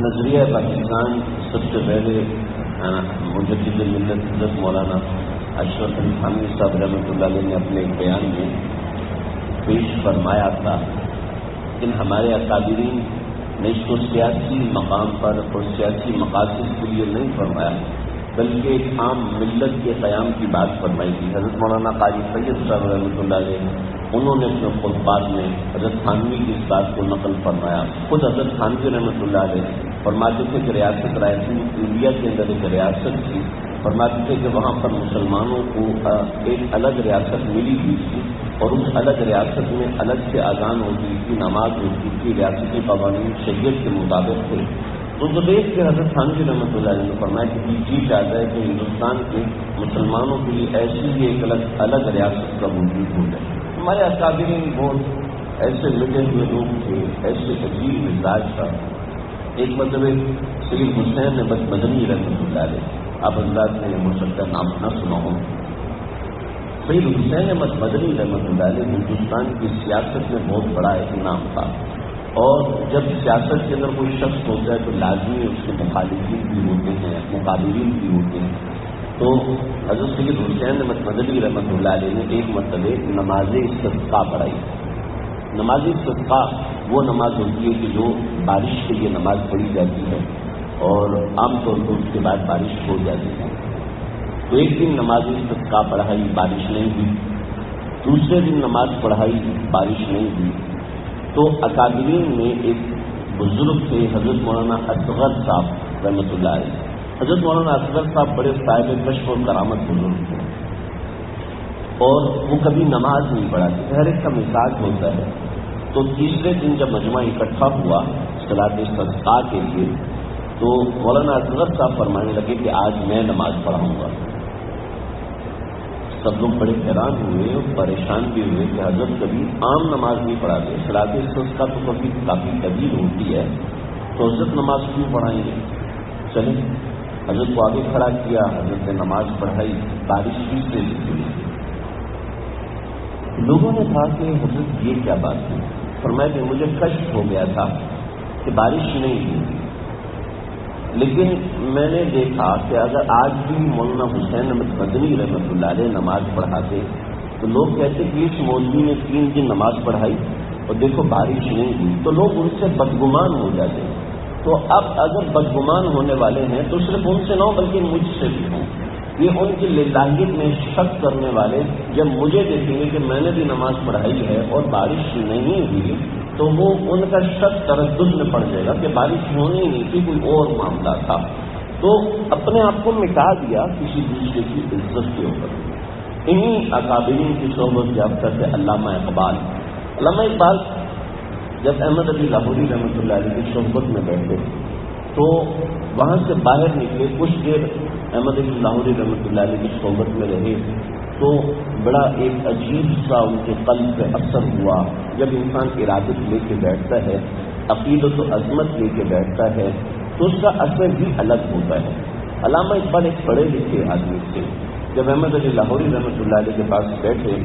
نظریہ پاکستان سب سے پہلے مجدد ملت حضرت مولانا اشرف علی تھانوی صاحب رحمۃ اللہ علیہ نے اپنے ایک بیان میں پیش فرمایا تھا کہ ہمارے اکابرین نے اس کو سیاسی مقام پر اور سیاسی مقاصد کے لیے نہیں فرمایا بلکہ ایک عام ملت کے قیام کی بات فرمائی تھی. حضرت مولانا قاری سید صاحب رحمۃ اللہ علیہ انہوں نے اپنے خطبات میں حضرت تھانوی کی اس بات کو نقل فرمایا. خود حضرت تھانوی رحمۃ اللہ علیہ فرماتے تھے کہ ریاست رائے انڈیا کے اندر ایک ریاست تھی. فرماتے تھے کہ وہاں پر مسلمانوں کو ایک الگ ریاست ملی ہوئی تھی اور اس الگ ریاست میں الگ سے اذان ہوتی تھی, نماز ہوتی تھی, ریاستی قوانین شریعت کے مطابق تھے. تو دیکھ کے حضرت تھانوی رحمۃ اللہ علیہ نے فرمایا کہ جی چاہتا ہے کہ ہندوستان کے مسلمانوں کے لیے ایسی ہی ایک الگ ریاست کا وجود ہو جائے. ہمارے اکابرین بہت ایسے ملے ہوئے لوگ تھے, ایسے عجیب مزاج تھا. ایک مطلب سید حسین بس مدنی رحمۃ اللہ علیہ, آپ حضرات نے ہو سکتا نام نہ سنا ہو. سید حسین بس مدنی رحمۃ اللہ علیہ ہندوستان کی سیاست میں بہت بڑا ایک نام تھا, اور جب سیاست کے اندر کوئی شخص ہوتا ہے تو لازمی اس کے مخالفین بھی ہوتے ہیں, مقابلین بھی ہوتے ہیں. تو حضرت سید حسین مدنی رحمۃ اللہ علیہ نے ایک مرتبہ نماز استسقاء پڑھائی. نماز استسقاء وہ نماز ہوتی ہے کہ جو بارش کے لیے نماز پڑھی جاتی ہے اور عام طور پر اس کے بعد بارش ہو جاتی ہے. تو ایک دن نماز استسقاء پڑھائی, بارش نہیں ہوئی. دوسرے دن نماز پڑھائی, بارش نہیں ہوئی. تو اکابرین میں ایک بزرگ تھے حضرت مولانا اصغر صاحب رحمۃ اللہ علیہ. حضرت مولانا اصغر صاحب بڑے صاحب کشف اور کرامت بزرگ تھے اور وہ کبھی نماز نہیں پڑھاتے, ہر ایک کا مزاج ہوتا ہے. تو تیسرے دن جب مجمع اکٹھا ہوا صلاۃ استسقاء کے لیے تو مولانا اصغر صاحب فرمانے لگے کہ آج میں نماز پڑھاؤں گا. سب لوگ بڑے حیران ہوئے اور پریشان بھی ہوئے کہ حضرت کبھی عام نماز نہیں پڑھاتے, صلاۃ استسقاء تو کبھی کافی طویل ہوتی ہے, تو حضرت نماز کیوں پڑھائیں گے. چلیں حضرت کو آگے کھڑا کیا, حضرت نے نماز پڑھائی, بارش بھی سے ہوئی. لوگوں نے کہا کہ حضرت یہ کیا بات ہے. فرمایا کہ مجھے کشف ہو گیا تھا کہ بارش نہیں ہوئی, لیکن میں نے دیکھا کہ اگر آج بھی مولانا حسین مدنی رحمۃ اللہ علیہ نماز پڑھاتے تو لوگ کہتے کہ اس مولوی نے 3 دن نماز پڑھائی اور دیکھو بارش نہیں ہوئی, تو لوگ ان سے بدگمان ہو جاتے. تو اب اگر بدگمان ہونے والے ہیں تو صرف ان سے نہ ہو بلکہ مجھ سے بھی ہوں. یہ ان کی للہیت میں شک کرنے والے جب مجھے دیکھیں گے کہ میں نے بھی نماز پڑھائی ہے اور بارش نہیں ہوئی تو وہ ان کا شک تردد میں پڑ جائے گا کہ بارش ہونی ہی نہیں تھی, کوئی اور معاملہ تھا. تو اپنے آپ کو مٹا دیا کسی دوسرے کی عزت کے اوپر. انہی اکابرین کی صحبت یافتہ تھے علامہ اقبال. علامہ اقبال جب احمد علی لاہوری رحمۃ اللہ علیہ کی صحبت میں بیٹھے تو وہاں سے باہر نکلے, کچھ دیر احمد علی لاہوری رحمۃ اللہ علیہ کی صحبت میں رہے تو بڑا ایک عجیب سا ان کے قلب پہ اثر ہوا. جب انسان ارادت لے کے بیٹھتا ہے, عقیدت و عظمت لے کے بیٹھتا ہے تو اس کا اثر بھی الگ ہوتا ہے. علامہ اقبال ایک پڑھے لکھے آدمی تھے. جب احمد علی لاہوری رحمۃ اللہ علیہ کے پاس بیٹھے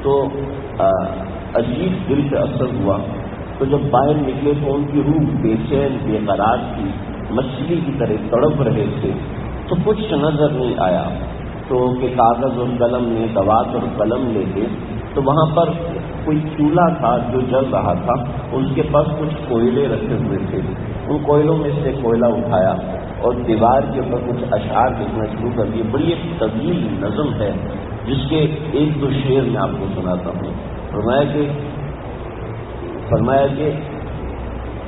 تو عجیب دل پہ اثر ہوا. تو جب باہر نکلے تو ان کی روح بے چین بے قرار تھی, مچھلی کی طرح تڑپ رہے تھے. تو کچھ نظر نہیں آیا تو کہ کاغذ اور قلم نے دوات اور قلم لے کے تو وہاں پر کوئی چولہا تھا جو جل رہا تھا, اس کے پاس کچھ کوئلے رکھے ہوئے تھے. ان کوئلوں میں سے کوئلہ اٹھایا اور دیوار کے اوپر کچھ اشعار لکھنا شروع کر دیے. بڑی ایک طویل نظم ہے جس کے 1-2 شعر میں آپ کو سناتا ہوں. فرمایا کہ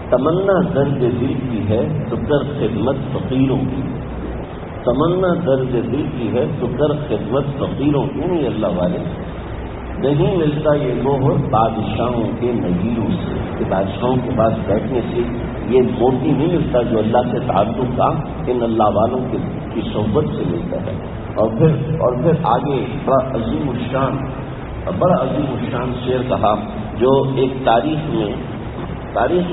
تمنا درد دل کی ہے تو کر خدمت فقیروں کی. تمنا درد دل کی ہے تو کر خدمت فقیروں کی. نہیں اللہ والے نہیں ملتا یہ موہ بادشاہوں کے نگیروں سے, کہ بادشاہوں کے پاس بیٹھنے سے یہ موتی نہیں ملتا جو اللہ سے تعلق کا ان اللہ والوں کی صحبت سے ملتا ہے. اور پھر آگے بڑا عظیم الشان شعر کہا جو ایک تاریخ میں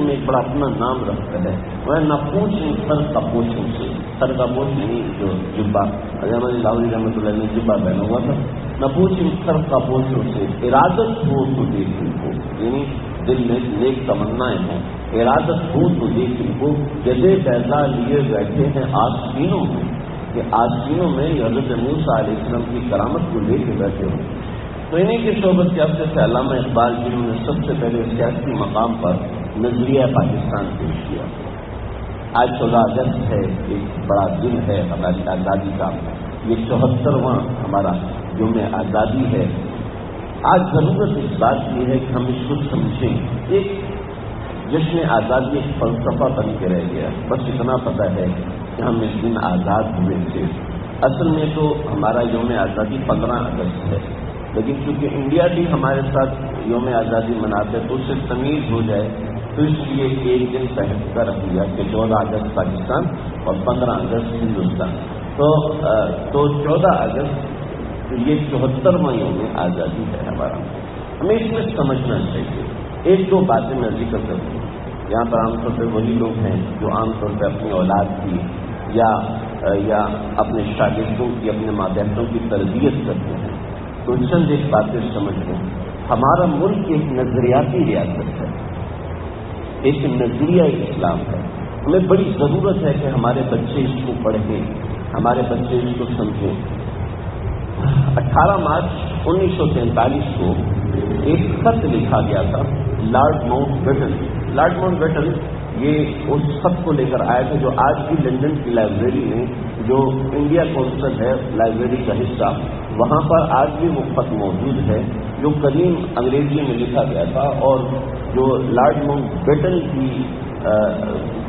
ایک بڑا اپنا نام رکھتا ہے. میں نہ پوچھیں سر کا پوچھوں سے, سر کا پوچھ نہیں جو جبا احمد علی لاہوری رحمۃ اللہ نے جبا پہنا ہوا تھا, نہ پوچھیں سر کا پوچھوں سے ارادت ہو تو دیکھیں کو, یعنی دل میں نیک تمنائیں ہوں، ارادت ہو تو لیکن وہ گدے بیضا لیے بیٹھے ہیں آستینوں میں، کہ آستینوں میں حضرت موسیٰ علیہ السلام کی کرامت کو لے کے بیٹھے ہوں۔ تو انہیں کی صحبت کے حوالے سے علامہ اقبال جنہوں نے سب سے پہلے سیاسی مقام پر نظریہ پاکستان پیش کیا۔ آج 14 اگست ہے، ایک بڑا دن ہے ہماری آزادی کا، یہ 74واں ہمارا یوم آزادی ہے۔ آج ضرورت اس بات کی ہے کہ ہم اس کو سمجھیں۔ ایک جشن آزادی ایک فلسفہ بن کے رہ گیا، بس اتنا پتہ ہے کہ ہم اس دن آزاد ہوئے تھے۔ اصل میں تو ہمارا یوم آزادی 15 اگست ہے، لیکن چونکہ انڈیا بھی ہمارے ساتھ یوم آزادی مناتے تو اس سے تمیز ہو جائے، تو اس لیے ایک دن پہلے کا رکھ دیا کہ 14 اگست پاکستان اور 15 اگست ہندوستان۔ تو 14 اگست یہ 74واں یوم آزادی ہے ہمارا۔ ہمیں اس میں سمجھنا چاہیے۔ ایک دو باتیں میں ذکر کروں گا۔ یہاں پر عام طور پہ وہی لوگ ہیں جو عام طور پہ اپنی اولاد کی یا اپنے شاگردوں کی، اپنے ماتحتوں کی تربیت کرتے ہیں۔ تو چند ایک باتیں سمجھ لیں۔ ہمارا ملک ایک نظریاتی ریاست ہے، ایک نظریہ اسلام ہے۔ ہمیں بڑی ضرورت ہے کہ ہمارے بچے اس کو پڑھیں، ہمارے بچے اس کو سمجھیں۔ 18 مارچ 1943 کو ایک خط لکھا گیا تھا Lord Mountbatten. Lord Mountbatten یہ اس خط کو لے کر آئے تھے جو آج بھی لندن کی لائبریری میں، جو انڈیا کونسل ہے لائبریری کا حصہ، وہاں پر آج بھی وہ خط موجود ہے جو قدیم انگریزی میں لکھا گیا تھا، اور جو لارڈ ماؤنٹ بیٹن کی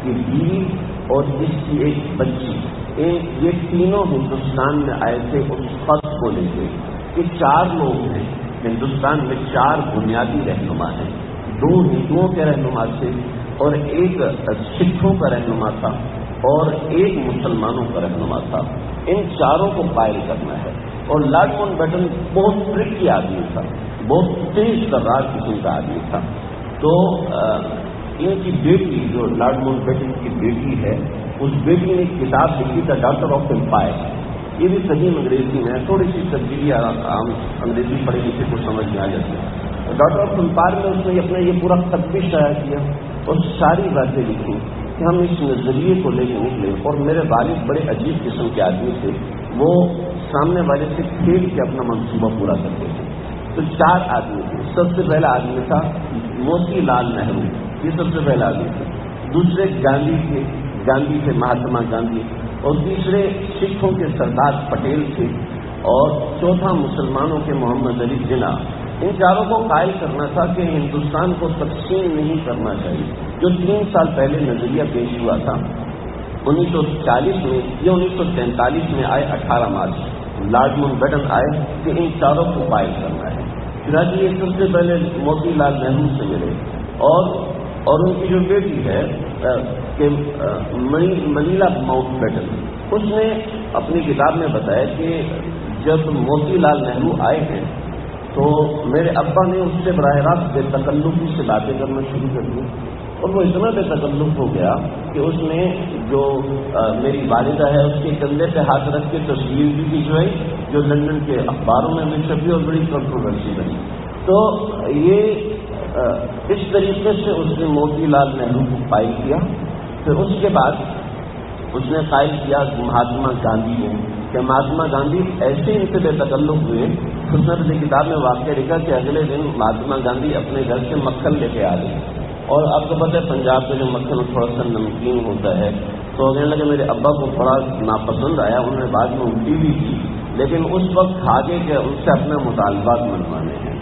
بیوی اور اس کی ایک بچی، یہ تینوں ہندوستان میں آئے تھے اس خط کو لے کے۔ یہ 4 لوگ ہیں ہندوستان میں، 4 بنیادی رہنما ہیں، 2 ہندوؤں کے رہنما تھے اور ایک سکھوں کا رہنما تھا اور ایک مسلمانوں کا رہنما تھا۔ ان 4 کو قائل کرنا ہے۔ اور لارڈ ماؤنٹ بیٹن بہت ٹرکی آدمی تھا، بہت تیز ترار قسم کا آدمی تھا۔ تو ان کی بیٹی جو لارڈ ماؤنٹ بیٹن کی بیٹی ہے، اس بیٹی نے ایک کتاب لکھی تھا ڈاکٹر آف امپائر۔ یہ بھی قدیم انگریزی میں ہے، تھوڑی سی تبدیلی عام انگریزی پڑھے لکھے کو سمجھ میں آ جاتی ہے۔ ڈاکٹر آف امپائر میں اس نے اپنا یہ پورا خط بھی شائع کیا اور ساری باتیں لکھی کہ ہم اس نظریے کو لے کے نکلے۔ اور میرے والد بڑے عجیب قسم کے آدمی تھے، وہ سامنے والے سے کھیل کے اپنا منصوبہ پورا کرتے تھے۔ تو 4 آدمی تھے۔ سب سے پہلا آدمی تھا موتی لال نہرو، یہ سب سے پہلا آدمی تھا۔ دوسرے گاندھی تھے مہاتما گاندھی، اور تیسرے سکھوں کے سردار پٹیل تھے، اور چوتھا مسلمانوں کے محمد علی جناح۔ ان 4 کو قائل کرنا تھا کہ ہندوستان کو تقسیم نہیں کرنا چاہیے، جو 3 سال پہلے نظریہ پیش ہوا تھا 1940 میں یا 1943 میں آئے 18 مارچ لارڈ ماؤنٹ بیٹن آئے کہ ان 4 کو قائل کرنا ہے۔ چنانچہ یہ سب سے پہلے موتی لال نہرو سے ملے، اور ان کی جو بیٹی ہے کہ منیلا ماؤنٹ بیٹن، اس نے اپنی کتاب میں بتایا کہ جب موتی لال نہرو آئے ہیں تو میرے ابا نے اس سے براہ راست بے تکلفی سے باتیں کرنا شروع کر دی، اور وہ اتنا بے تکلف ہو گیا کہ اس نے جو میری والدہ ہے اس کے کندھے پہ ہاتھ رکھ کے تصویر بھی کھنچوائی، جو لندن کے اخباروں میں بھی چھپی اور بڑی کنٹروورسی بنی۔ تو یہ اس طریقے سے اس نے موتی لال نہرو کو قائل کیا۔ پھر اس کے بعد اس نے قائل کیا مہاتما گاندھی کو، کہ مہاتما گاندھی ایسے ان سے بے تکلف ہوئے، اس نے اپنی کتاب میں واقعہ لکھا کہ اگلے دن مہاتما گاندھی اپنے گھر سے مکھن لے کے آ گئے، اور آپ کو پتہ ہے پنجاب کا جو مکھن تھوڑا سا نمکین ہوتا ہے، تو کہنے لگے میرے ابا کو بڑا ناپسند آیا، انہوں نے بعد میں الٹی بھی کی، لیکن اس وقت کھاگے کہ ان سے اپنے مطالبات منوانے ہیں۔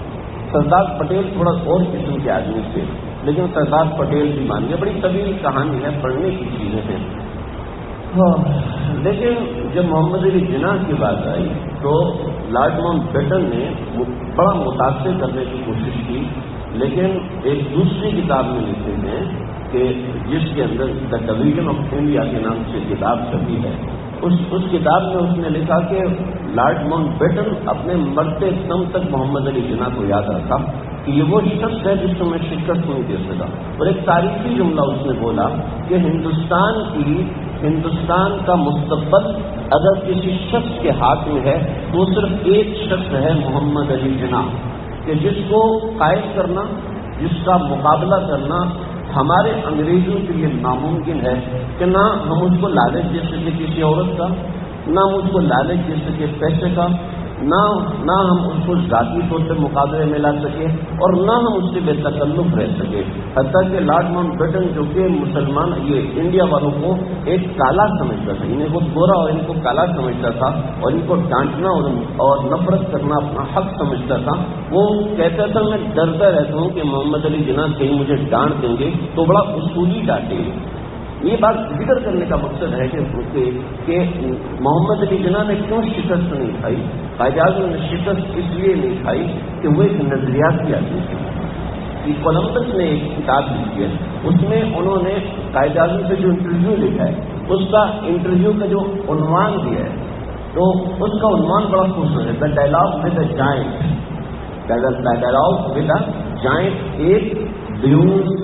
سردار پٹیل تھوڑا اور قسم کے آدمی تھے، لیکن سردار پٹیل بھی مان گئے۔ بڑی طویل کہانی ہے، پڑھنے کی چیزیں ہیں۔ لیکن جب محمد علی جناح کی بات آئی تو لارڈ ماؤنٹ بیٹن نے بڑا متاثر کرنے کی کوشش کی، لیکن ایک دوسری کتاب میں لکھتے ہیں کہ جس کے اندر دا ڈویژن آف انڈیا کے نام سے کتاب چھپی ہے، اس کتاب میں اس نے لکھا کہ لارڈ ماؤنٹ بیٹن اپنے مرتے دم تک محمد علی جناح کو یاد رکھا کہ یہ وہ شخص ہے جس کو میں شکست نہیں دے سکا۔ اور ایک تاریخی جملہ اس نے بولا کہ ہندوستان کا مستقبل اگر کسی شخص کے ہاتھ میں ہے تو صرف ایک شخص ہے، محمد علی جناح، کہ جس کو قائل کرنا جس کا مقابلہ کرنا ہمارے انگریزوں کے لیے ناممکن ہے کہ نہ ہم اس کو لالچ دے سکے کسی عورت کا، نہ ہم اس کو لالچ دے سکے پیسے کا، نہ ہم اس کو ذاتی طور پہ مقابلے میں لا سکے، اور نہ ہم اس سے بے تکلف رہ سکے. حتیٰ کہ لارڈ ماؤنٹ بیٹن جو کہ مسلمان یہ انڈیا والوں کو ایک کالا سمجھتا تھا، انہیں بہت گورا اور ان کو کالا سمجھتا تھا، اور ان کو ڈانٹنا اور نفرت کرنا اپنا حق سمجھتا تھا. وہ کہتا تھا میں ڈرتا رہتا ہوں کہ محمد علی جناح کہیں مجھے ڈانٹ دیں گے تو بڑا اصولی ڈانٹیں گے. یہ بات ذکر کرنے کا مقصد ہے کہ محمد علی جناح نے کیوں شکست نہیں کھائی. قائد اعظم نے شکست اس لیے نہیں کھائی کہ وہ ایک نظریاتی آدمی تھے. کولمبس نے ایک کتاب لکھی ہے، اس میں انہوں نے قائد اعظم سے جو انٹرویو لکھا ہے اس کا انٹرویو کا جو عنوان دیا ہے تو اس کا عنوان بڑا خوبصورت ہے، the dialogue with a giant. The dialogue with a giant, ایک بیون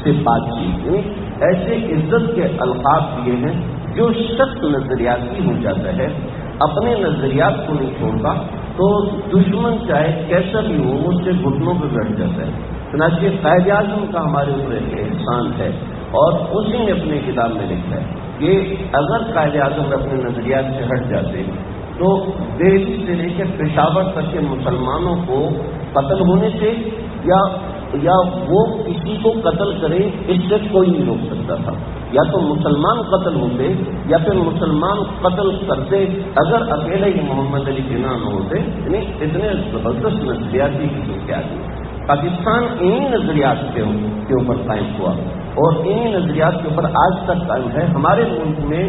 سے بات چیت. ایسے عزت کے القاب دیے ہیں جو شخص نظریاتی ہو جاتا ہے، اپنے نظریات کو نہیں چھوڑتا تو دشمن چاہے کیسا بھی ہو اس کے گھٹنوں پہ بیٹھ جاتا ہے. چنانچہ قائد اعظم کا ہمارے اوپر ایک احسان ہے، اور اسی نے اپنی کتاب میں لکھا ہے کہ اگر قائد اعظم اپنے نظریات سے ہٹ جاتے تو دہلی سے لے کے پشاور تک کے مسلمانوں کو قتل ہونے سے یا وہ کسی کو قتل کرے اس سے کوئی نہیں روک سکتا تھا. یا تو مسلمان قتل ہوتے یا پھر مسلمان قتل کرتے اگر اکیلے ہی محمد علی جناح نہ ہوتے. یعنی اتنے زبردست نظریاتی قسم کے آدمی. پاکستان انہی نظریات کے اوپر قائم ہوا اور انہی نظریات کے اوپر آج تک قائم ہے. ہمارے ملک میں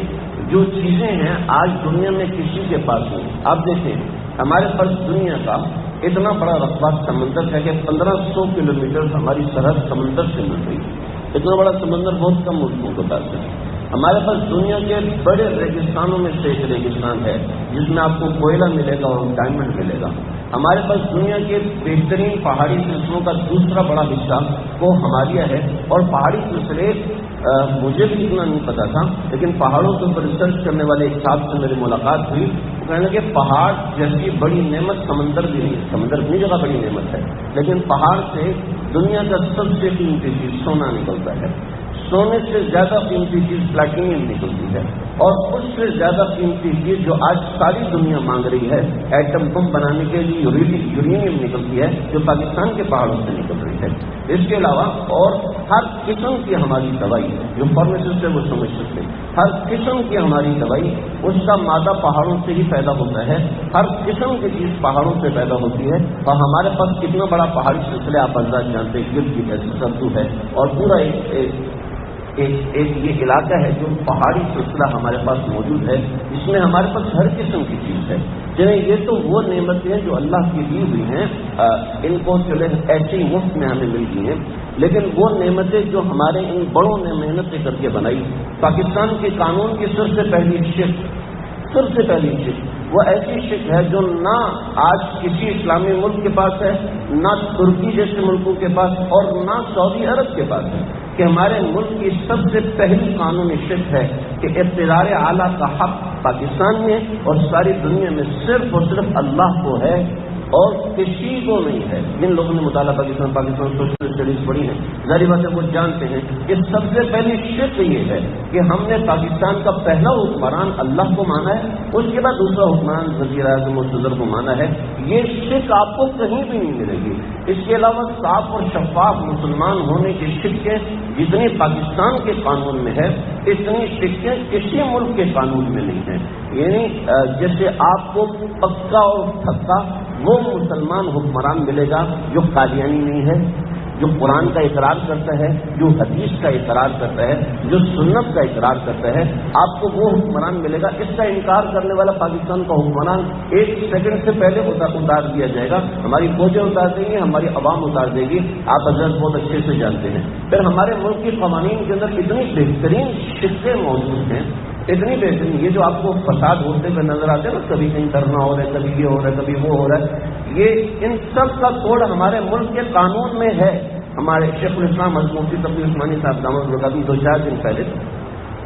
جو چیزیں ہیں آج دنیا میں کسی کے پاس نہیں. آپ دیکھیں ہمارے پاس دنیا کا اتنا بڑا رقبہ سمندر ہے کہ 1500 کلومیٹر ہماری سرحد سمندر سے مل رہی ہے. اتنا بڑا سمندر بہت کم ملکوں کے پاس ہے. ہمارے پاس دنیا کے بڑے ریگستانوں میں سے ایک ریگستان ہے جس میں آپ کو کوئلہ ملے گا اور ڈائمنڈ ملے گا. ہمارے پاس دنیا کے بہترین پہاڑی سلسلوں کا دوسرا بڑا حصہ وہ ہمالیہ ہے. اور پہاڑی سلسلے مجھے بھی اتنا نہیں پتا تھا، لیکن پہاڑوں کے اوپر ریسرچ کرنے والے ایک صاحب سے میری ملاقات ہوئی. وہ کہنے لگے پہاڑ جیسی بڑی نعمت سمندر بھی نہیں ہے. سمندر اپنی جگہ بڑی نعمت ہے، لیکن پہاڑ سے دنیا کا سب سے قیمتی چیز سونا نکلتا ہے. سونے سے زیادہ قیمتی چیز پلاٹینیم نکلتی ہے، اور اس سے زیادہ قیمتی چیز جو آج ساری دنیا مانگ رہی ہے ایٹم بم بنانے کے لیے یورینیم نکلتی ہے جو پاکستان کے پہاڑوں سے نکل رہی ہے. اس کے علاوہ اور ہر قسم کی ہماری دوائی جو فارمیسسٹ ہے وہ سمجھ سکتے ہیں، ہر قسم کی ہماری دوائی اس کا مادہ پہاڑوں سے ہی پیدا ہوتا ہے. ہر قسم کی چیز پہاڑوں سے پیدا ہوتی ہے. اور ہمارے پاس کتنا بڑا پہاڑی سلسلے آپ انداز جانتے ہیں، گرد کی جیسے سردو ہے، اور پورا ایک یہ علاقہ ہے جو پہاڑی سلسلہ ہمارے پاس موجود ہے، جس میں ہمارے پاس ہر قسم کی چیز ہے. چلے یہ تو وہ نعمتیں جو اللہ کی دی ہوئی ہیں، ان کو چلے ایسے ہی مفت میں ہمیں مل گئی ہیں، لیکن وہ نعمتیں جو ہمارے ان بڑوں نے محنت کر کے بنائی. پاکستان کے قانون کی سب سے پہلی شک وہ ایسی شک ہے جو نہ آج کسی اسلامی ملک کے پاس ہے، نہ ترکی جیسے ملکوں کے پاس، اور نہ سعودی عرب کے پاس ہے، کہ ہمارے ملک کی سب سے پہلی قانونی شک ہے کہ اقتدار اعلیٰ کا حق پاکستان میں اور ساری دنیا میں صرف اور صرف اللہ کو ہے اور کسی کو نہیں ہے. جن لوگوں نے مطالعہ پاکستان سوشل اسٹڈیز پڑھی ہیں ظاہر بات ہے وہ جانتے ہیں کہ سب سے پہلی شک یہ ہے کہ ہم نے پاکستان کا پہلا حکمران اللہ کو مانا ہے، اس کے بعد دوسرا حکمران وزیر اعظم اور صدر کو مانا ہے. یہ شک آپ کو کہیں بھی نہیں ملے گی. اس کے علاوہ صاف اور شفاف مسلمان ہونے کی شکیں جتنی پاکستان کے قانون میں ہے اتنی شکیں کسی ملک کے قانون میں نہیں ہیں. یعنی جیسے آپ کو پکا اور پھکا وہ مسلمان حکمران ملے گا جو قادیانی نہیں ہے، جو قرآن کا اقرار کرتا ہے، جو حدیث کا اقرار کرتا ہے، جو سنت کا اقرار کرتا ہے. آپ کو وہ حکمران ملے گا. اس کا انکار کرنے والا پاکستان کا حکمران 1 سیکنڈ سے پہلے اتار دیا جائے گا. ہماری فوجیں اتار دیں گی، ہماری عوام اتار دے گی. آپ حضرت بہت اچھے سے جانتے ہیں. پھر ہمارے ملک کے قوانین کے اندر اتنی بہترین شکیں موجود ہیں، اتنی بہترین. یہ جو آپ کو فساد ہوتے ہوئے نظر آتے ہیں نا، کبھی کہیں دھرنا ہو رہا ہے، کبھی یہ ہو رہا ہے، کبھی وہ ہو رہا ہے، یہ ان سب کا کوڈ ہمارے ملک کے قانون میں ہے. ہمارے شیخ الاسلام حضرت مفتی تقی عثمانی صاحب دامت البرکاتہ 2-4 دن پہلے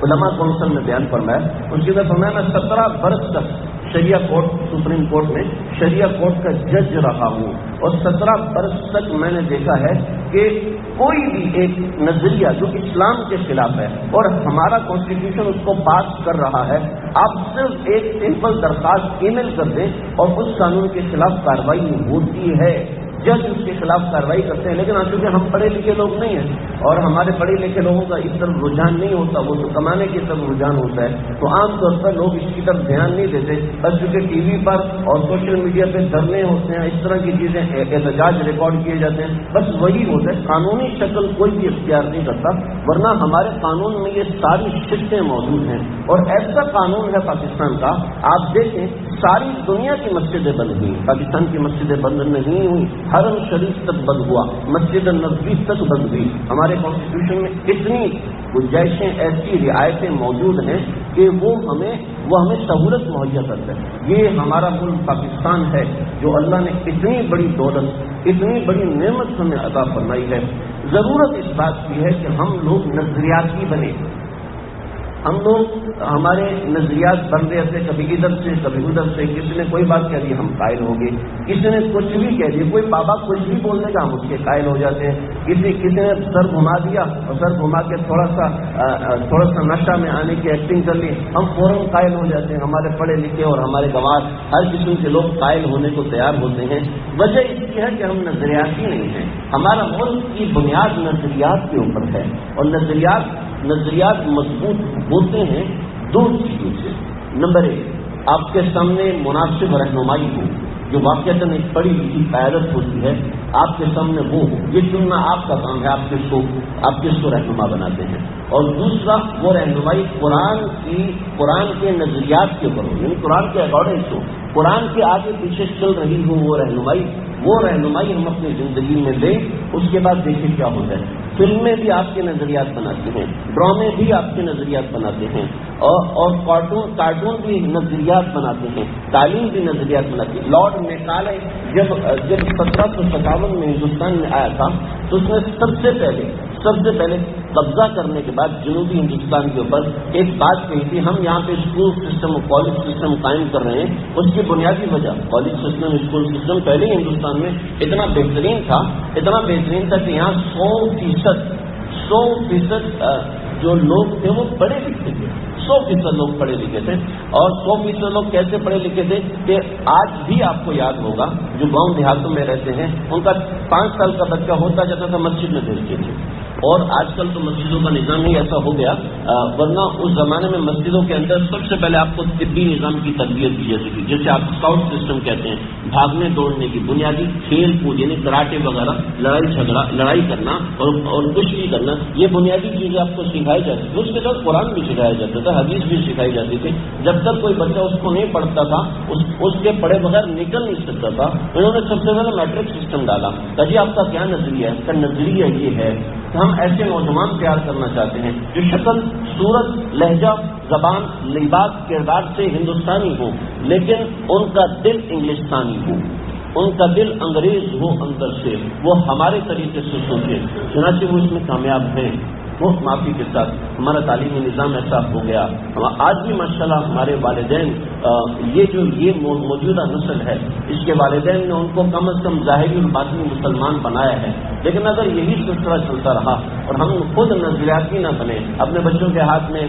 علماء کونسل میں بیان فرمایا. اس کے اندر فرمایا میں 17 برس تک شریعہ کورٹ سپریم کورٹ میں شریعہ کورٹ کا جج رہا ہوں، اور 17 برس تک میں نے دیکھا ہے کہ کوئی بھی ایک نظریہ جو اسلام کے خلاف ہے اور ہمارا کانسٹیٹیوشن اس کو پاس کر رہا ہے، آپ صرف ایک سمپل درخواست ای میل کر دیں اور اس قانون کے خلاف کارروائی ہوتی ہے، جج اس کے خلاف کارروائی کرتے ہیں. لیکن چونکہ ہم پڑھے لکھے لوگ نہیں ہیں اور ہمارے پڑھے لکھے لوگوں کا اس طرف رجحان نہیں ہوتا، وہ تو کمانے کی طرف رجحان ہوتا ہے، تو عام طور پر لوگ اس کی طرف دھیان نہیں دیتے. بس چونکہ ٹی وی پر اور سوشل میڈیا پہ دھرنے ہوتے ہیں، اس طرح کی چیزیں احتجاج ریکارڈ کیے جاتے ہیں، بس وہی ہوتا ہے. قانونی شکل کوئی بھی اختیار نہیں کرتا، ورنہ ہمارے قانون میں یہ ساری شرطیں موجود ہیں. اور ایسا قانون ہے پاکستان کا، آپ دیکھیں ساری دنیا کی مسجدیں بند ہوئی، پاکستان کی مسجدیں بند نہیں ہوئی، حرم شریف تک بند ہوا، مسجد نبوی تک بند ہوئی. ہمارے کانسٹیٹیوشن میں اتنی گنجائشیں، ایسی رعایتیں موجود ہیں کہ وہ ہمیں سہولت مہیا کرتا ہے. یہ ہمارا ملک پاکستان ہے جو اللہ نے اتنی بڑی دولت، اتنی بڑی نعمت ہمیں عطا فرمائی ہے. ضرورت اس بات کی ہے کہ ہم لوگ نظریاتی بنے. ہم لوگ ہمارے نظریات بن رہے تھے، کبھی ادھر سے کبھی ادھر سے. کسی نے کوئی بات کہہ دی ہم قائل ہو گئے، کسی نے کچھ بھی کہہ دیا، کوئی بابا کچھ بھی بولنے کا ہم اس کے قائل ہو جاتے ہیں. کسی نے سر گھما دیا اور سر گھما کے تھوڑا سا نشہ میں آنے کی ایکٹنگ کر لی، ہم فوراً قائل ہو جاتے ہیں. ہمارے پڑھے لکھے اور ہمارے گواہ ہر قسم کے لوگ قائل ہونے کو تیار ہوتے ہیں. وجہ اس کی ہے کہ ہم نظریاتی نہیں ہیں. ہمارا ملک کی بنیاد نظریات کے اوپر ہے، اور نظریات مضبوط ہوتے ہیں دو چیزوں سے. نمبر ایک، آپ کے سامنے مناسب رہنمائی ہو، جو واقعتاً ایک پڑھی لکھی قیادت ہوتی ہے، آپ کے سامنے وہ ہو. یہ چننا آپ کا کام ہے، آپ کس کو رہنما بناتے ہیں. اور دوسرا، وہ رہنمائی قرآن کے نظریات کے اوپر ہو، یعنی قرآن کے اکارڈنگ ہو، قرآن کے آگے پیچھے چل رہی ہو وہ رہنمائی ہم اپنی زندگی میں لیں. اس کے بعد دیکھیں کیا ہوتا ہے. فلمیں بھی آپ کے نظریات بناتے ہیں، ڈرامے بھی آپ کے نظریات بناتے ہیں، اور کارٹون بھی نظریات بناتے ہیں، تعلیم بھی نظریات بناتی ہے. لارڈ میکالے جب 1757 میں ہندوستان میں آیا تھا تو اس نے سب سے پہلے قبضہ کرنے کے بعد جنوبی ہندوستان کے اوپر ایک بات کہی تھی، ہم یہاں پہ اسکول سسٹم اور کالج سسٹم قائم کر رہے ہیں. اس کی بنیادی وجہ کالج سسٹم، اسکول سسٹم پہلے ہی ہندوستان میں اتنا بہترین تھا کہ یہاں 100% جو لوگ تھے وہ پڑھے لکھے تھے. 100% لوگ پڑھے لکھے تھے. اور 100% لوگ کیسے پڑھے لکھے تھے کہ آج بھی آپ کو یاد ہوگا جو گاؤں دیہاتوں میں رہتے ہیں، ان کا 5 سال کا بچہ ہوتا جاتا تھا مسجد میں بھیجتے تھے. اور آج کل تو مسجدوں کا نظام ہی ایسا ہو گیا، ورنہ اس زمانے میں مسجدوں کے اندر سب سے پہلے آپ کو طبی نظام کی تربیت دی جاتی تھی، جیسے آپ اسکاؤٹ سسٹم کہتے ہیں، بھاگنے دوڑنے کی بنیادی کھیل کود، یعنی کراٹے وغیرہ، لڑائی کرنا اور کشتی کرنا، یہ بنیادی چیزیں آپ کو سکھائی جاتی تھی. اس کے ساتھ قرآن بھی سکھایا جاتا تھا، حدیث بھی سکھائی جاتی تھی. جب تک کوئی بچہ اس کو نہیں پڑھتا تھا، اس کے پڑھے بغیر نکل نہیں سکتا تھا. انہوں نے سب سے پہلے میٹرک سسٹم ڈالا. جی آپ کا کیا نظریہ ہے؟ اس کا نظریہ یہ ہے کہ ہم ایسے نوجوان تیار کرنا چاہتے ہیں جو شکل، صورت، لہجہ، زبان، لباس، کردار سے ہندوستانی ہو، لیکن ان کا دل انگلستانی ہو، ان کا دل انگریز ہو اندر سے، وہ ہمارے طریقے سے سوچے. چنانچہ وہ اس میں کامیاب ہیں. بہت معافی کے ساتھ ہمارا تعلیمی نظام ایسا ہو گیا. آج بھی ماشاءاللہ ہمارے والدین، یہ موجودہ نسل ہے، اس کے والدین نے ان کو کم از کم ظاہری اور باطنی مسلمان بنایا ہے. لیکن اگر یہی سلسلہ چلتا رہا اور ہم خود نظریاتی نہ بنے، اپنے بچوں کے ہاتھ میں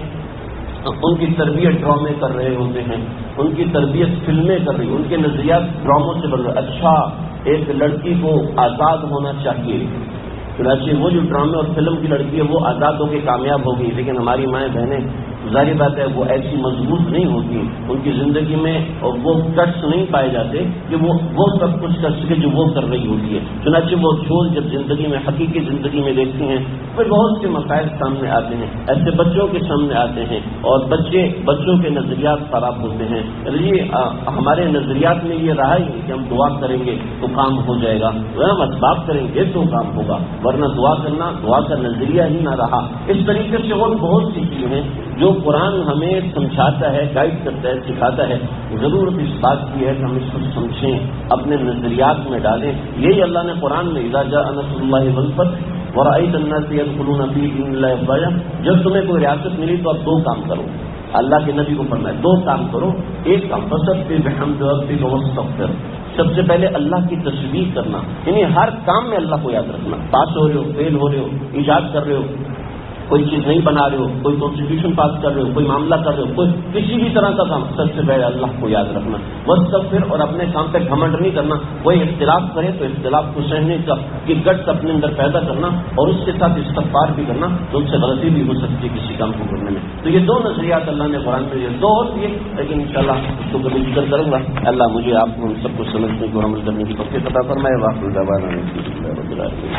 ان کی تربیت ڈرامے کر رہے ہوتے ہیں، ان کی تربیت فلمیں کر رہی، ان کے نظریات ڈراموں سے بڑھ رہے. اچھا، ایک لڑکی کو آزاد ہونا چاہیے، چنانچہ وہ جو ڈرامے اور فلم کی لڑکی ہے وہ آزاد ہو کے کامیاب ہوگی. لیکن ہماری مائیں بہنیں ظاہر بات ہے وہ ایسی مضبوط نہیں ہوتی، ان کی زندگی میں وہ کٹس نہیں پائے جاتے کہ وہ سب کچھ کر سکے جو وہ کر رہی ہوتی ہے. چنانچہ وہ جھول جب زندگی میں، حقیقی زندگی میں دیکھتی ہیں، پھر بہت سے مسائل سامنے آتے ہیں، ایسے بچوں کے سامنے آتے ہیں، اور بچوں کے نظریات خراب ہوتے ہیں. ہمارے نظریات میں یہ رہا ہی کہ ہم دعا کریں گے تو کام ہو جائے گا، ہم اسباب کریں گے تو کام ہوگا، ورنہ دعا کا نظریہ ہی نہ رہا. اس طریقے سے اور بہت سی چیزیں ہیں جو قرآن ہمیں سمجھاتا ہے، گائیڈ کرتا ہے، سکھاتا ہے. ضرورت اس بات کی ہے کہ ہم اس کو سمجھیں، اپنے نظریات میں ڈالیں. یہی اللہ نے قرآن میں اذا جاء نصر اللہ والفتح ورأيت الناس يدخلون في دين الله افواجا، جب تمہیں کوئی ریاست ملی تو اب 2 کام کرو. اللہ کے نبی کو فرمایا 2 کام کرو. ایک کام فسبح بحمد ربک واستغفر، سب سے پہلے اللہ کی تسبیح کرنا، یعنی ہر کام میں اللہ کو یاد رکھنا. پاس ہو رہے ہو، فیل ہو رہے ہو، ایجاد کر رہے ہو، کوئی چیز نہیں بنا رہے ہو، کوئی کانسٹیٹیوشن پاس کر رہے ہو، کوئی معاملہ کر رہے ہو، کوئی کسی بھی طرح کا کام، سب سے پہلے اللہ کو یاد رکھنا. واستغفر، اور اپنے کام پہ گھمنڈ نہیں کرنا. کوئی اختلاف کرے تو اختلاف کو سہنے کا گٹس اپنے اندر پیدا کرنا، اور اس کے ساتھ استغفار بھی کرنا. تو ان سے غلطی بھی ہو سکتی ہے کسی کام کو کرنے میں. تو یہ دو نظریات اللہ نے قرآن میں دو اور دیے، لیکن انشاءاللہ اس کو کبھی ذکر کروں گا. اللہ مجھے آپ کو ان سب کو سمجھنے کو عمل کرنے کی توفیق عطا فرمائے. واخر دعوانا الحمد للہ رب العالمین.